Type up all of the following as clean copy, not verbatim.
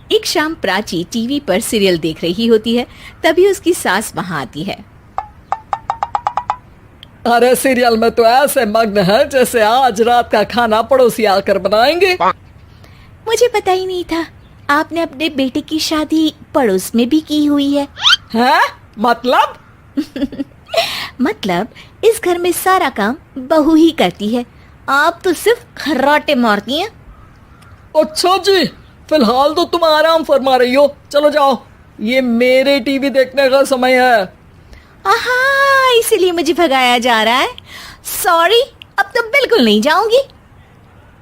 एक शाम प्राची टीवी पर सीरियल देख रही होती है। तभी उसकी सास वहां आती है। अरे सीरियल में तो ऐसे मग्न है जैसे आज रात का खाना पड़ोसी आकर बनाएंगे। मुझे पता ही नहीं था आपने अपने बेटे की शादी पड़ोस में भी की हुई है। हैं? मतलब? मतलब इस घर में सारा काम बहू ही करती है, आप तो सिर्फ खर्राटे मारती हैं। अच्छा जी, फिलहाल तो तुम आराम फरमा रही हो, चलो जाओ, ये मेरे टीवी देखने का समय है। आहा, इसीलिए मुझे भगाया जा रहा है। सॉरी, अब तो बिल्कुल नहीं जाऊंगी।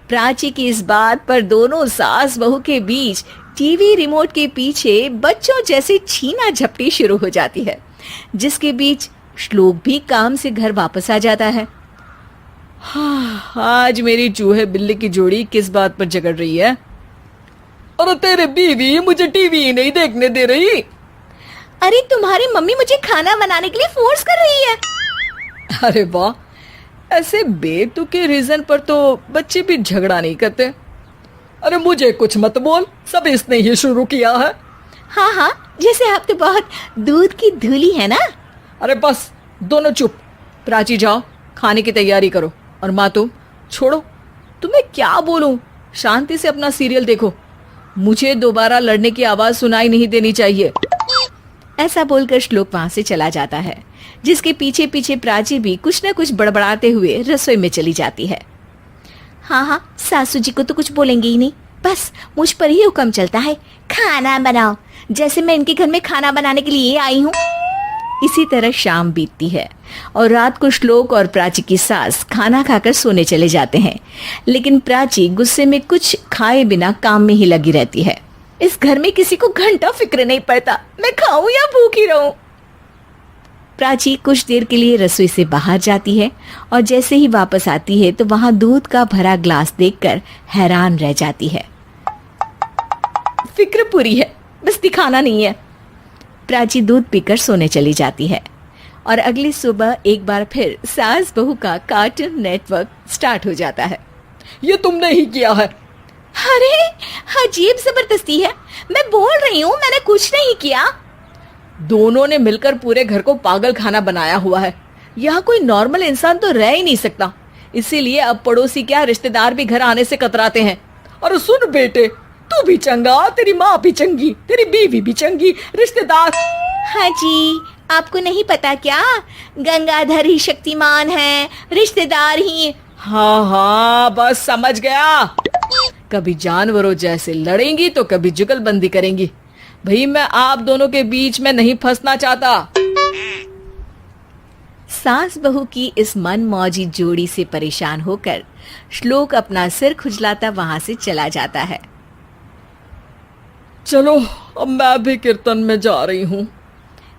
प्राची की इस बात पर दोनों सास बहू के बीच टीवी रिमोट के पीछे बच्चों जैसे छीना झपटी शुरू हो जाती है, जिसके बीच श्लोक भी काम से घर वापस आ जाता है। आज मेरी चूहे बिल्ली की जोड़ी किस बात पर झगड़ रही है? अरे तेरे बीवी मुझे टीवी ही नहीं देखने दे रही। अरे तुम्हारी मम्मी मुझे खाना बनाने के लिए फोर्स कर रही है। अरे वाह, ऐसे बेतुके रीजन पर तो बच्चे भी झगड़ा नहीं करते। अरे मुझे कुछ मत बोल, सब इसने ही शुरू किया है। हाँ हाँ, जैसे आप तो बहुत दूध की धूली है ना। अरे बस, दोनों चुप। प्राची जाओ, खाने की तैयारी करो। और माँ तुम छोड़ो, तुम्हें क्या बोलूं, शांति से अपना सीरियल देखो, मुझे दोबारा लड़ने की आवाज सुनाई नहीं देनी चाहिए। ऐसा बोलकर श्लोक वहां से चला जाता है, जिसके पीछे पीछे प्राची भी कुछ न कुछ बड़बड़ाते हुए रसोई में चली जाती है। हाँ हाँ, सासू जी को तो कुछ बोलेंगे ही नहीं, बस मुझ पर ही हुक्म चलता है, खाना बनाओ, जैसे मैं इनके घर में खाना बनाने के लिए आई हूँ। इसी तरह शाम बीतती है और रात को श्लोक और प्राची की सास खाना खाकर सोने चले जाते हैं, लेकिन प्राची गुस्से में कुछ खाए बिना काम में ही लगी रहती है। इस घर में किसी को घंटा फिक्र नहीं पड़ता, मैं खाऊं या भूखी रहूं। प्राची कुछ देर के लिए रसोई से बाहर जाती है और जैसे ही वापस आती है तो वहां दूध का भरा ग्लास देखकर हैरान रह जाती है। फिक्र पूरी है, बस दिखाना नहीं है। प्राची दूध पीकर सोने चली जाती है और अगली सुबह एक बार फिर सास बहू का कार्टून नेटवर्क स्टार्ट हो जाता है। ये तुमने ही किया है। अरे अजीब जबरदस्ती है, मैं बोल रही हूँ मैंने कुछ नहीं किया। दोनों ने मिलकर पूरे घर को पागल खाना बनाया हुआ है। यहाँ कोई नॉर्मल इंसान तो रह ही नहीं सकता, इसीलिए अब पड़ोसी क्या रिश्तेदार भी घर आने से कतराते हैं। और सुन बेटे, तू भी चंगा, तेरी माँ भी चंगी, तेरी बीवी भी चंगी, रिश्तेदार। हाँ जी, आपको नहीं पता क्या, गंगाधर ही शक्तिमान है, रिश्तेदार ही। हाँ हाँ, बस समझ गया। कभी जानवरों जैसे लड़ेंगी तो कभी जुगलबंदी करेंगी। भाई मैं आप दोनों के बीच में नहीं फंसना चाहता। सास बहू की इस मन मौजी जोड़ी से परेशान होकर श्लोक अपना सिर खुजलाता वहां से चला जाता है। चलो अब मैं भी कीर्तन में जा रही हूँ।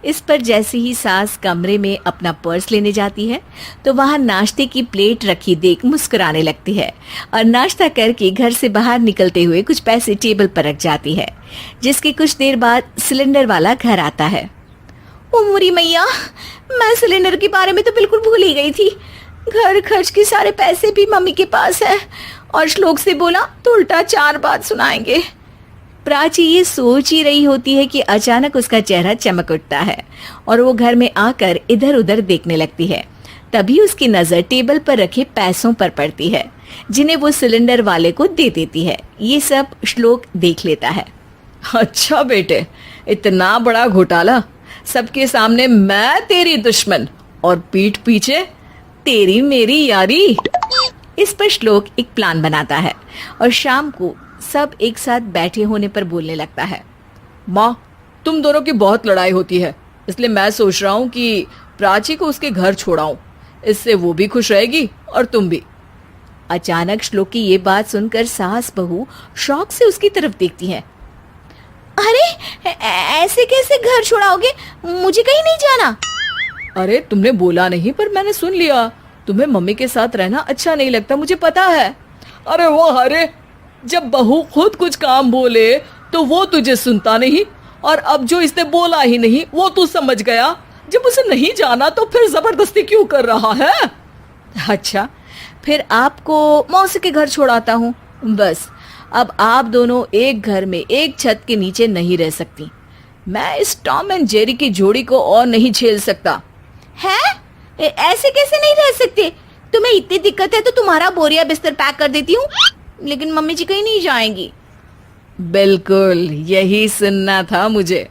इस पर जैसे ही सास कमरे में अपना पर्स लेने जाती है तो वहां नाश्ते की प्लेट रखी देख मुस्कुराने लगती है और नाश्ता करके घर से बाहर निकलते हुए कुछ पैसे टेबल पर रख जाती है, जिसके कुछ देर बाद सिलेंडर वाला घर आता है। ओ मोरी मैया, मैं सिलेंडर के बारे में तो बिल्कुल भूल ही गई थी। घर खर्च के सारे पैसे भी मम्मी के पास है और श्लोक से बोला तो उल्टा 4 बात सुनाएंगे। प्राची ये सोच ही रही होती है कि अचानक उसका चेहरा चमक उठता है और वो घर में आकर इधर उधर देखने लगती है। तभी उसकी नजर टेबल पर रखे पैसों पर पड़ती है, जिन्हें वो सिलेंडर वाले को दे देती है। ये सब श्लोक देख लेता है। अच्छा बेटे, इतना बड़ा घोटाला, सबके सामने मैं तेरी दुश्मन और पीठ पीछे तेरी मेरी यारी। इस पर श्लोक एक प्लान बनाता है और शाम को सब एक साथ बैठे होने पर बोलने लगता है। माँ, तुम दोनों की बहुत लड़ाई होती है, इसलिए मैं सोच रहा हूँ कि प्राची को उसके घर छोड़ाऊं, इससे वो भी खुश रहेगी और तुम भी। अचानक श्लोक की ये बात सुनकर सास बहू शौक से उसकी तरफ देखती हैं। अरे ऐसे कैसे घर छोड़ाओगे, मुझे कहीं नहीं जाना। अरे तुमने बोला नहीं पर मैंने सुन लिया, तुम्हें मम्मी के साथ रहना अच्छा नहीं लगता, मुझे पता है। अरे वो, अरे जब बहू खुद कुछ काम बोले तो वो तुझे सुनता नहीं, और अब जो इसने बोला ही नहीं वो तू समझ गया। जब उसे नहीं जाना तो फिर जबरदस्ती क्यों कर रहा है? अच्छा, फिर आपको मौसी के घर छोड़ाता हूँ, बस अब आप दोनों एक घर में एक छत के नीचे नहीं रह सकती। मैं इस टॉम एंड जेरी की जोड़ी को और नहीं झेल सकता। है? ऐसे कैसे नहीं रह सकते? तुम्हें इतनी दिक्कत है तो तुम्हारा बोरिया बिस्तर पैक कर देती हूँ, लेकिन मम्मी जी कहीं नहीं जाएंगी। बिल्कुल यही सुनना था मुझे।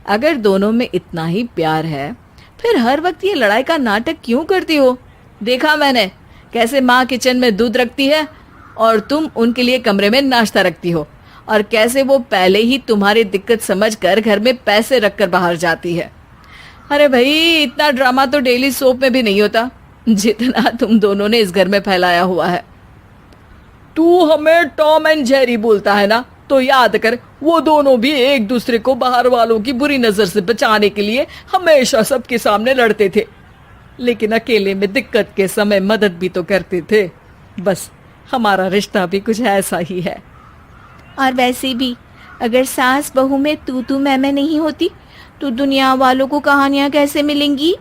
अगर दोनों में इतना ही प्यार है फिर हर वक्त ये लड़ाई का नाटक क्यों करती हो? देखा मैंने कैसे माँ किचन में दूध रखती है और तुम उनके लिए कमरे में नाश्ता रखती हो, और कैसे वो पहले ही तुम्हारी दिक्कत समझकर घर में पैसे रखकर बाहर जाती है। अरे भाई, इतना ड्रामा तो डेली सोप में भी नहीं होता जितना तुम दोनों ने इस घर में फैलाया हुआ है। तू हमें टॉम एंड जेरी बोलता है ना, तो याद कर वो दोनों भी एक दूसरे को बाहर वालों की बुरी नजर से बचाने के लिए हमेशा सबके सामने लड़ते थे, लेकिन अकेले में दिक्कत के समय मदद भी तो करते थे। बस हमारा रिश्ता भी कुछ ऐसा ही है। और वैसे भी अगर सास बहू में तू मैं नहीं होती तो दुनिया वालों को कहानियां कैसे मिलेंगी?